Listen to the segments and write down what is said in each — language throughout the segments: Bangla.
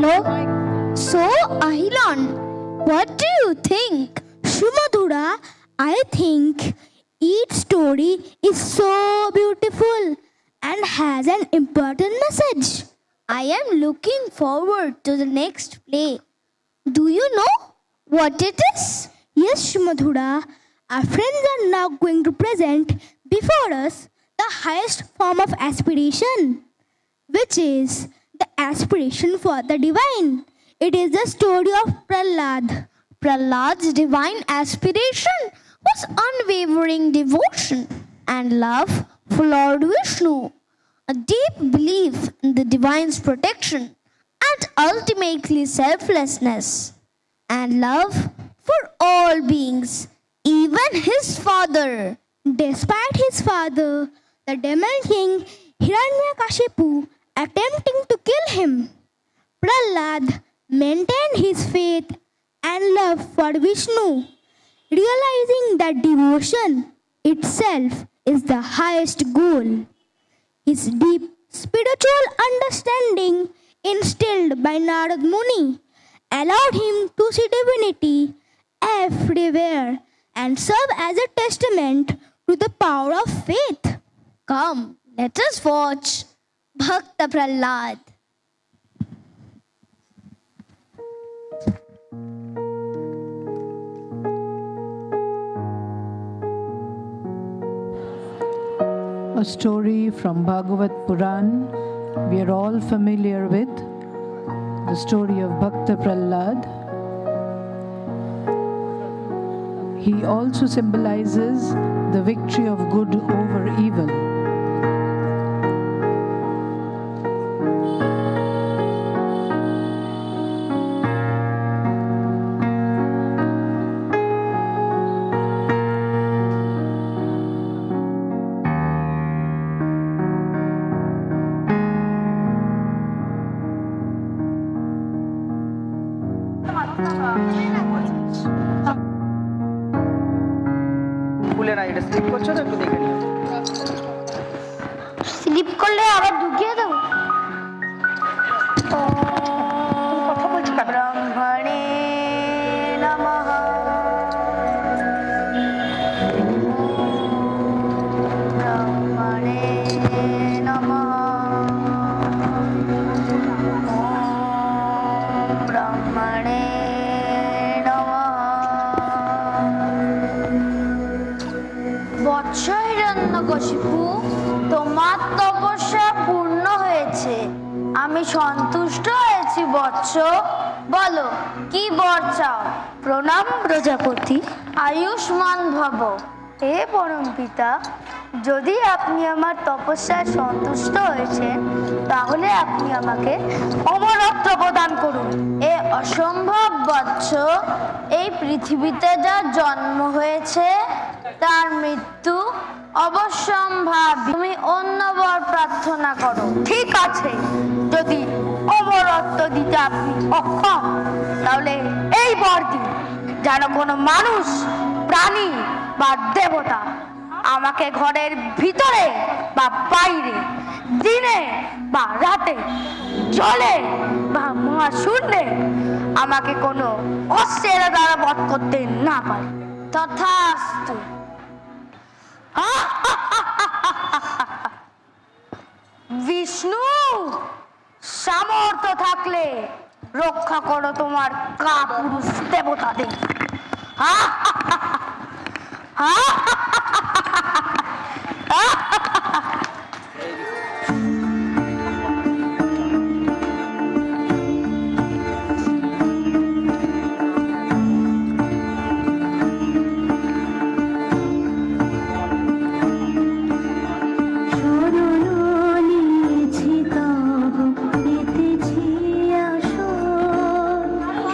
Hello. So, Ahilon, what do you think? Shumadhura, I think each story is so beautiful and has an important message. I am looking forward to the next play. Do you know what it is? Yes, Shumadhura. Our friends are now going to present before us the highest form of aspiration, which is the aspiration for the divine. It is the story of Prahlad. Prahlad's divine aspiration was unwavering devotion and love for Lord Vishnu, a deep belief in the divine's protection, and ultimately selflessness and love for all beings, even his father. Despite his father, the demon king Hiranyakashipu, attempting to kill him, Prahlad maintained his faith and love for Vishnu, realizing that devotion itself is the highest goal. His deep spiritual understanding, instilled by Narad Muni, allowed him to see divinity everywhere and serve as a testament to the power of faith. Come, let us watch Bhakta Prahlad. A story from Bhagavad Puran we are all familiar with, the story of Bhakta Prahlad. He also symbolizes the victory of good over evil. খুলে না, এটা স্লিপ করছো তো, একটু দেখে নিও। স্লিপ করলে আবার ঢুকিয়ে দেবো। কথা বলছো কেন? ব্রহ্মণে নমঃ। ব্রহ্মণে নমঃ। ব্রহ্মণে বৎস হিরণ্যকশিপু, তোমার তপস্যা পূর্ণ হয়েছে, আমি সন্তুষ্ট হয়েছি বৎস। বলো কি বর চাও? প্রণাম প্রজাপতি। আয়ুষ্মান ভব। হে পরম পিতা, যদি আপনি আমার তপস্যায় সন্তুষ্ট হয়েছেন, তাহলে আপনি আমাকে অমরত্ব প্রদান করুন। এ অসম্ভব বৎস, এই পৃথিবীতে যার জন্ম হয়েছে তার মৃত্যু অবশ্যম্ভাবী। তুমি অন্য বর প্রার্থনা করো। ঠিক আছে, যদি অমরত্ব দিতে আপনি অক্ষম, তাহলে এই বর দিন, যেন কোনো মানুষ, প্রাণী বা দেবতা আমাকে ঘরের ভিতরে বা বাইরে, দিনে বা রাতে, জলে বা মহাশূন্যে আমাকে কোনো অস্ত্রের দ্বারা বধ করতে না পারে। তথাস্তু। বিষ্ণু, সামর্থ্য থাকলে রক্ষা করো তোমার কাপুরুষ দেবতাদের।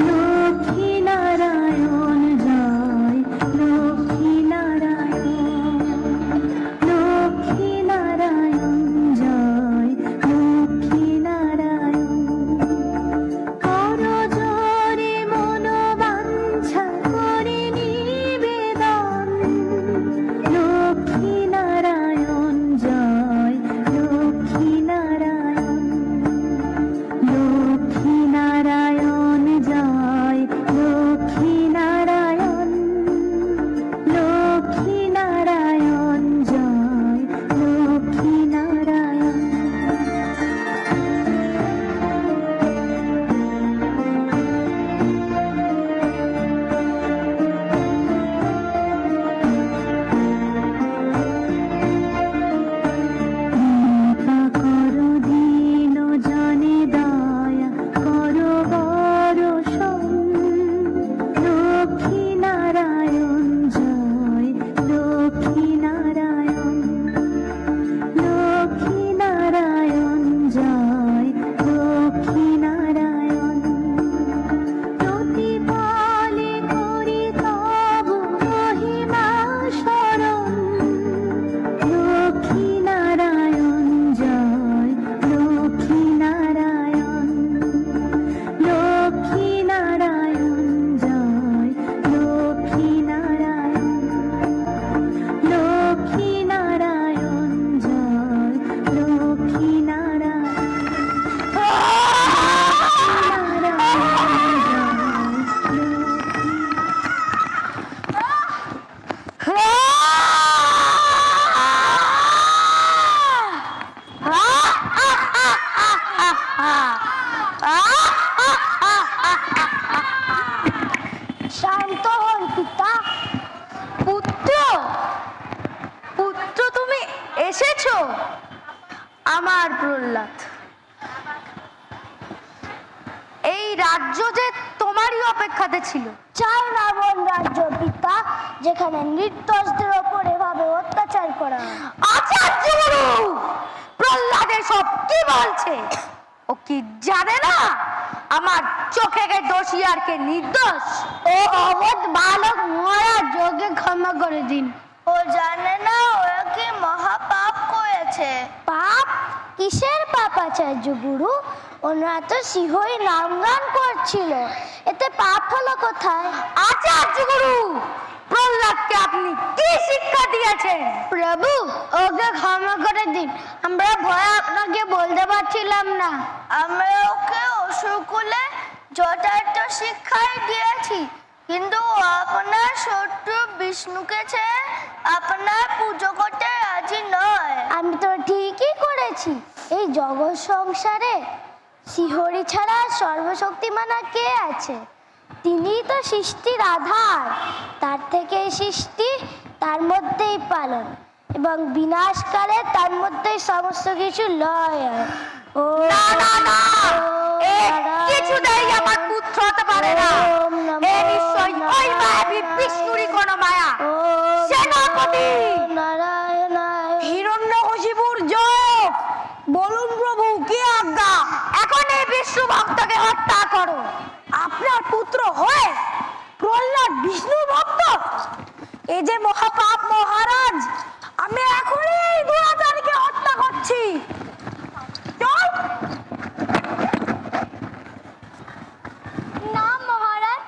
লক্ষ্মী নারায়ণ জয়, লক্ষ্মী নারায়ণ। দিয়েছো? আমার প্রহ্লাদ, এই রাজ্য যে তোমারই অপেক্ষাতে ছিল। চাই না বন রাজ্য পিতা, যেখানে নির্দোষদের ওপর এভাবে অত্যাচার করা হয়। আচার্য গুরু, প্রহ্লাদের সব কি বলছে? ও কি জানে না আমার চোখে কে দোষী আর কে নির্দোষ? ও অবধ বালক, মহারাজ ওকে ক্ষমা করে দিন। ও জানে না ওরা কি মহাপাপ করেছে। পাপ? কিসের পাপ আচার্য গুরু? ওনারা তো শিহই নাম গান করছিল, এতে পাপ হলো কোথায়? আচার্য গুরু, প্রহ্লাদকে আপনি কি শিক্ষা দিয়েছেন? প্রভু, ওকে ক্ষমা করে দিন, আমরা ভয় আপনাকে বলতে পারছিলাম না। আমরা ওকে অসুকুলে যথার্থ শিক্ষাই দিয়েছি, কিন্তু আপনার শত্রু বিষ্ণুকে ছেড়ে আপনার পুজো করতে রাজি নয়। আমি তো ঠিকই করেছি। এই জগৎ সংসারে শ্রীহরি ছাড়া সর্বশক্তিমান আর কে আছে? তিনিই তো সৃষ্টির আধার, তার থেকে সৃষ্টি, তার মধ্যেই পালন, এবং বিনাশকালে তার মধ্যেই সমস্ত কিছু লয় হয়। ও না না না, এ কিছুতেই আমার পুত্র হতে পারে না। এ নিশ্চয়ই ওই মায়াবী বিষ্ণুরই কোনো মায়া। সেনাপতি নারায়ণায় হিরণ্যকশিপুর জয়। বলুন প্রভু, কি আজ্ঞা? এখন এই বিষ্ণু ভক্তকে হত্যা করো। আপনার পুত্র হয়ে প্রহ্লাদ বিষ্ণু ভক্ত? এই যে মহাপাপ মহারাজ, আমি এখনই এই দুরাচারীকে হত্যা করছি। চল। না মহারাজ,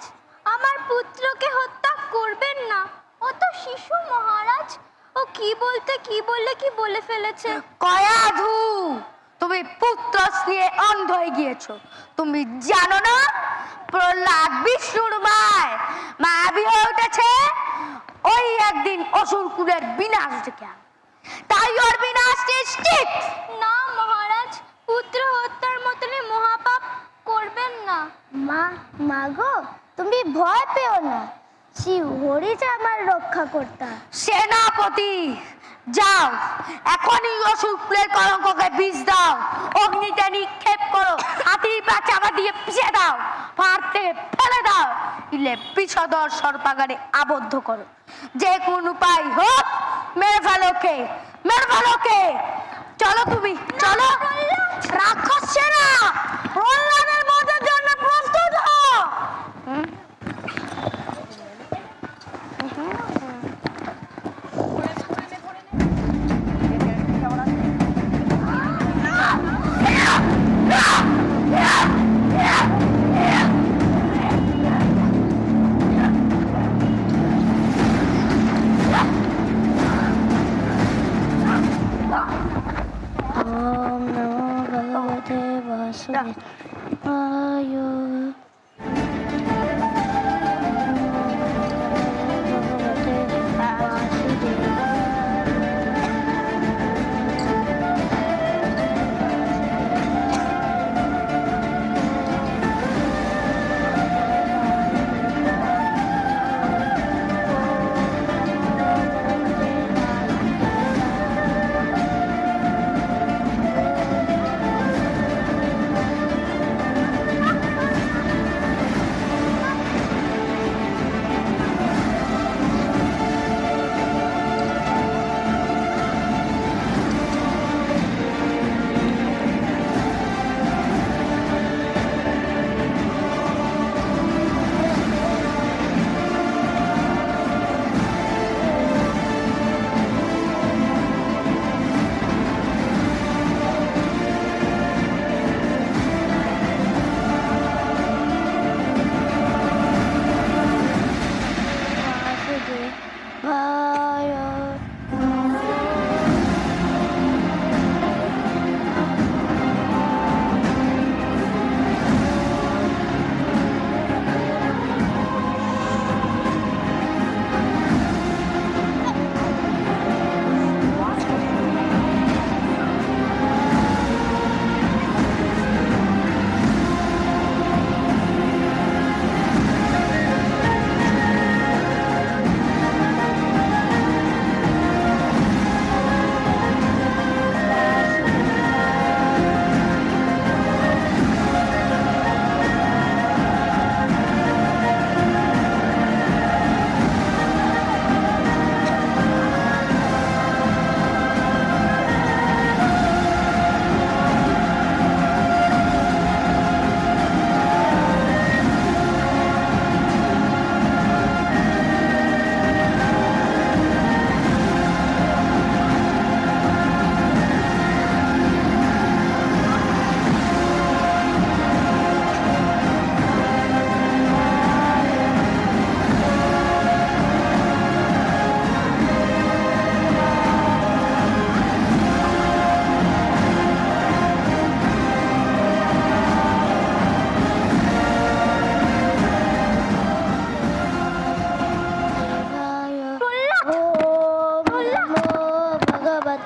আমার পুত্রকে হত্যা করবেন না। ও তো শিশু মহারাজ, ও কি বলতে কি বললে কি বলে ফেলেছে। কয়াধু, তুমি পুত্র নিয়ে অন্ধ হয়ে গিয়েছো। তুমি জানো না প্রহ্লাদ বিষ্ণুর মায়াবী হয়ে উঠেছে? ওই একদিন অসুর কুলের বিনাশ ডেকে আনবে, তাই ওর বিনাশ নিশ্চিত। না মহারাজ, পুত্র হত্যার মতনই মহাপাপ করবেন না। মাগো, তুমি ভয় পেও না, শিহরি যে আমার রক্ষা কর্তা। সেনাপতি যাও, এখনই অসুর কুলের কলঙ্ককে বীজ দাও, অগ্নিতে নিক্ষেপ করো, হাতির পা চাপা দিয়ে পিছিয়ে দাও, পাহাড় থেকে ফেলে দাও, ইলে বিষধর সর্পাগারে আবদ্ধ করো। যে কোন উপায় হোক মেরে ফেলো কে, মেরে ফেলো কে। চলো তুমি, চলো। রাক্ষস সেনা প্রহ্লাদের বধের জন্য প্রস্তুত হও। ওম নমো ভগবতে বাসুদেবায়। ভগবতে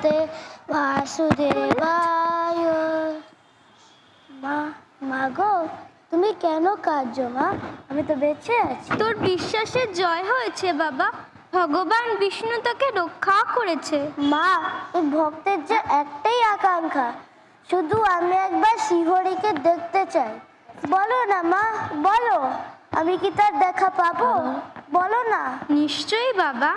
নমস্তে বাসুদেবায়। মা গো, তুমি কেন কাঁদছো মা? আমি তো বেঁচে আছি। তোর বিশ্বাসের জয় হয়েছে বাবা, ভগবান বিষ্ণু তোকে রক্ষা করেছে। মা, এই ভক্তের যে একটাই আকাঙ্ক্ষা, শুধু আমি একবার শ্রীহরিকে দেখতে চাই। বলো না মা, বলো, আমি কি তার দেখা পাবো? বলো না। নিশ্চয়ই বাবা,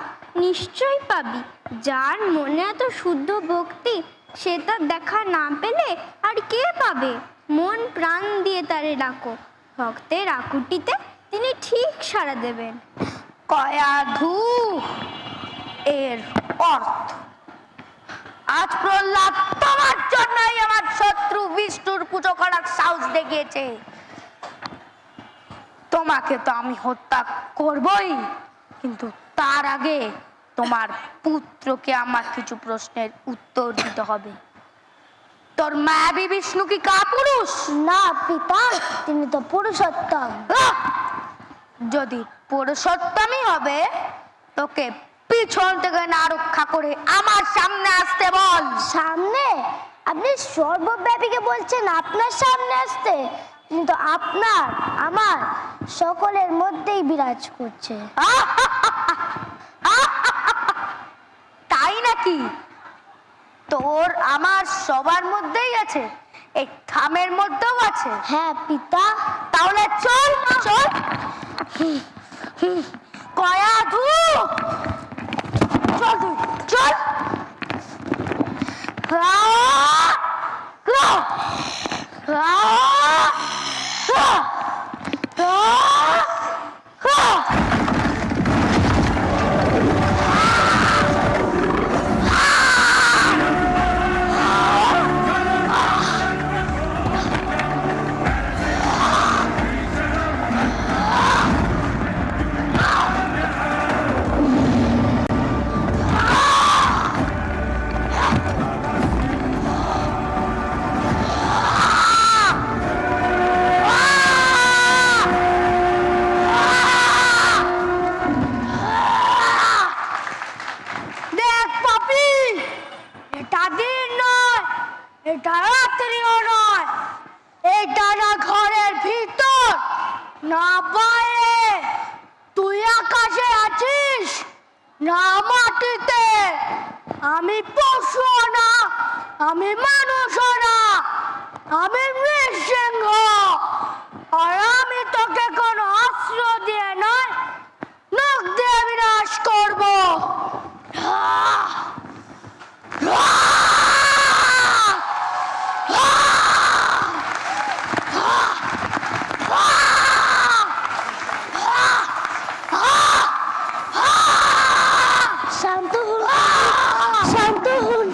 নিশ্চয়ই পাবি। যার মনে এত শুদ্ধ ভক্তি, সে তার দেখা না পেলে আর কে পাবে? মন প্রাণ দিয়ে তারে ডাকো, ভক্তের আকুতিতে তিনি ঠিক সাড়া দেবেন। কয়াধু এর অর্থ, আজ প্রহ্লাদ তোমার জন্যই আমার শত্রু বিষ্ণুর পুজো করার সাহস দেখিয়েছে। তোমাকে তো আমি হত্যা করবই, কিন্তু তার আগে তোমার পুত্রকে আমার কিছু প্রশ্নের উত্তর দিতে হবে। তোর মায়াবী বিষ্ণু কি কাপুরুষ? না পিতা, তিনি তো পুরুষোত্তম। যদি পুরুষোত্তমই হবে, তোকে পিছন থেকে না রক্ষা করে আমার সামনে আসতে বল। সামনে? আপনি সর্বব্যাপীকে বলছেন আপনার সামনে আসতে? কিন্তু আপনার আমার সকলের মধ্যেই বিরাজ করছে। তাই নাকি? তোর আমার সবার মধ্যেই আছে, এই থামের মধ্যেও আছে। হ্যাঁ পিতা। তাহলে চল চল। কয়াধু, চল তুই, চল। না বাইরে, তুই আকাশে আছিস না মাটিতে। আমি পশু না, আমি মানুষ না, আমি নৃসিংহ। আর আমি তোকে কোনো অস্ত্র দিয়ে নয়, নখ দিয়ে বিনাশ করবো। শান্ত হন, শান্ত হন,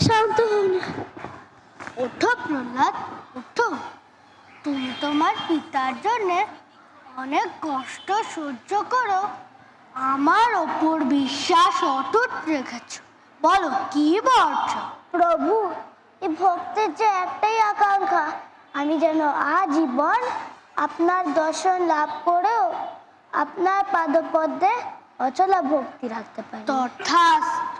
শান্ত হন। ওঠো প্রহ্লাদ, ওঠো। তুমি তোমার পিতার জন্য অনেক কষ্ট সহ্য করো, আমার ওপর বিশ্বাস অটুট রেখেছ। বলো কি বলছো? প্রভু, এই ভক্তের যে একটাই আকাঙ্ক্ষা, আমি যেন আজীবন আপনার দর্শন লাভ করেও আপনার পাদপদ্মে অচলা ভক্তি রাখতে পারি। তথাস্তু।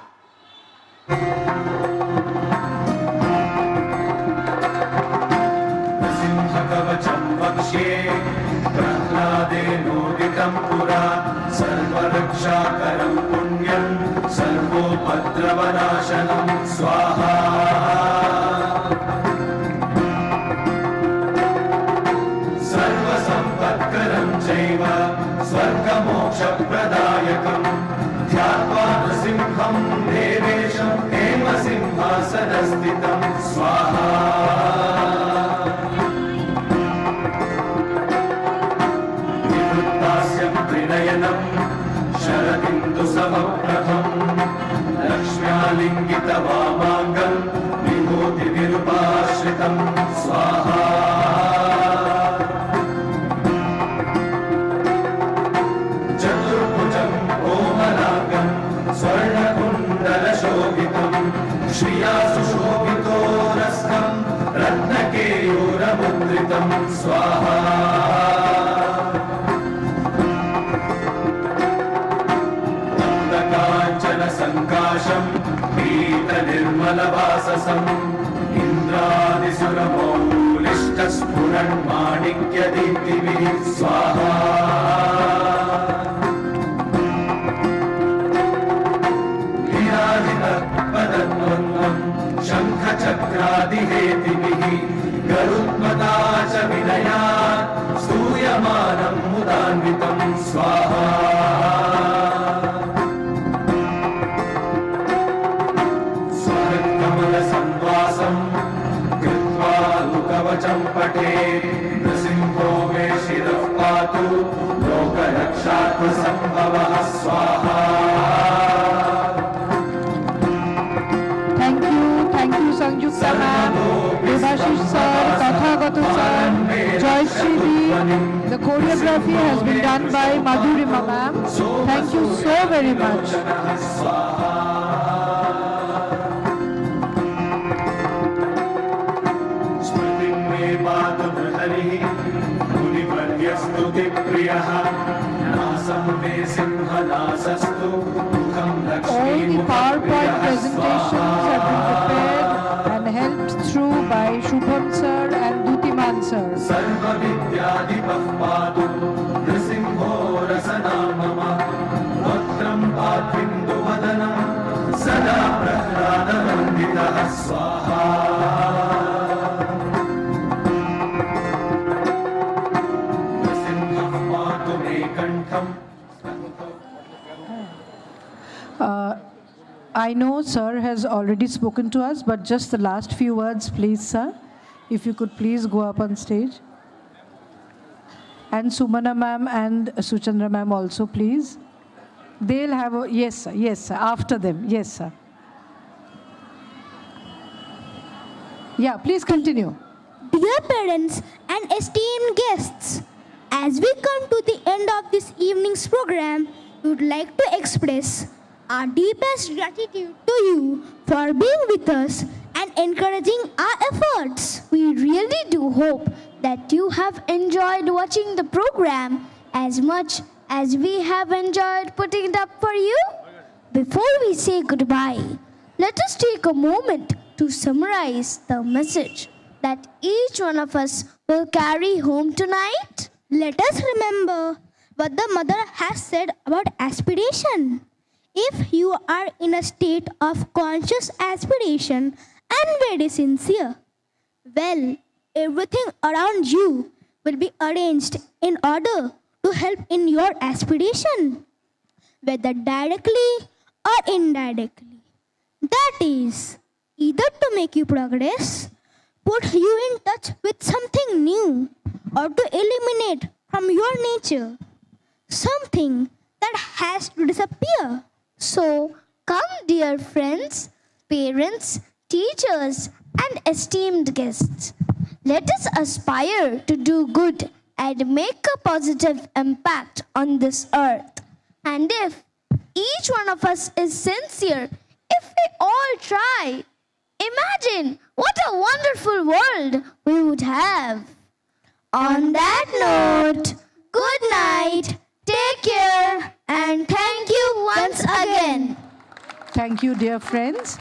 कवचं वक्ष्ये प्रह्लादेनोदितं पुरा सर्वरक्षाकरं पुण्यं सर्वोपद्रवनाशनं स्वाहा। सर्वसम्पत्करं चैव स्वर्गमोक्षप्रदायकं ध्यात्वा नृसिंहं देवेशं हेमसिंहासनस्थितं स्वाहा। त्रिनयनं शरदिन्दुसमप्रभं लक्ष्म्यालिङ्गितवामाङ्गं विभूतिविरूपाश्रितं स्वाहा। चतुर्भुजं कोमलाङ्गं स्वर्णकुण्डलशोभितं श्रिया सुशोभितोरस्कं रत्नकेयूरमुद्रितं स्वाहा। सङ्काशं ज्ञानवाससम् इन्द्रादिसुरमौलिष्टस्फुरन्माणिक्यदीप्तिभिः स्वाहा लीलाधिपदद्वन्द्वम् शङ्खचक्रादिहेतिभिः गरुत्मता च विनयात् स्तूयमानम् मुदान्वितम् स्वाहा स्वहत्कमलसंवासम् कृत्वा लुकवचं पठेत् नृसिंहो मे शिरः पातु लोकरक्षात्मसम्भवः स्वाहा Thank you, Sanjukta ma'am, Devashish sir, Tathagata sir, Joyshri Di. The choreography has been done by Madhurima ma'am. Thank you so very much. स्मृतिं मे पातु नृहरिः मुनिवर्यस्तुतिप्रियः नासं मे सिंहनासस्तु मुखं All the लक्ष्मीमुखप्रियः PowerPoint presentations have been prepared and helped through by Shubham sir and Dutiman sir. सर्वविद्याधिपः पातु नृसिंहो रसना मम वक्त्रं पात्विन्दुवदनं सदा प्रह्लादवन्दितः स्वाहा नृसिंहः पातु मे कण्ठम् I know sir has already spoken to us, but just the last few words, please, sir. If you could please go up on stage. And Sumana ma'am and Suchandra ma'am also, please. They'll have a, yes, sir, after them, yes, sir. Yeah, please continue. Dear parents and esteemed guests, as we come to the end of this evening's program, we would like to express our deepest gratitude to you for being with us and encouraging our efforts. We really do hope that you have enjoyed watching the program as much as we have enjoyed putting it up for you. Before we say goodbye, let us take a moment to summarize the message that each one of us will carry home tonight. Let us remember what the mother has said about aspiration. If you are in a state of conscious aspiration and very sincere, well, everything around you will be arranged in order to help in your aspiration, whether directly or indirectly. That is, either to make you progress, put you in touch with something new, or to eliminate from your nature something that has to disappear. So, come, dear friends, parents, teachers, and esteemed guests. Let us aspire to do good and make a positive impact on this earth. And if each one of us is sincere, if we all try, imagine what a wonderful world we would have. On that note, good night, take care, and thank you once again. Thank you, dear friends.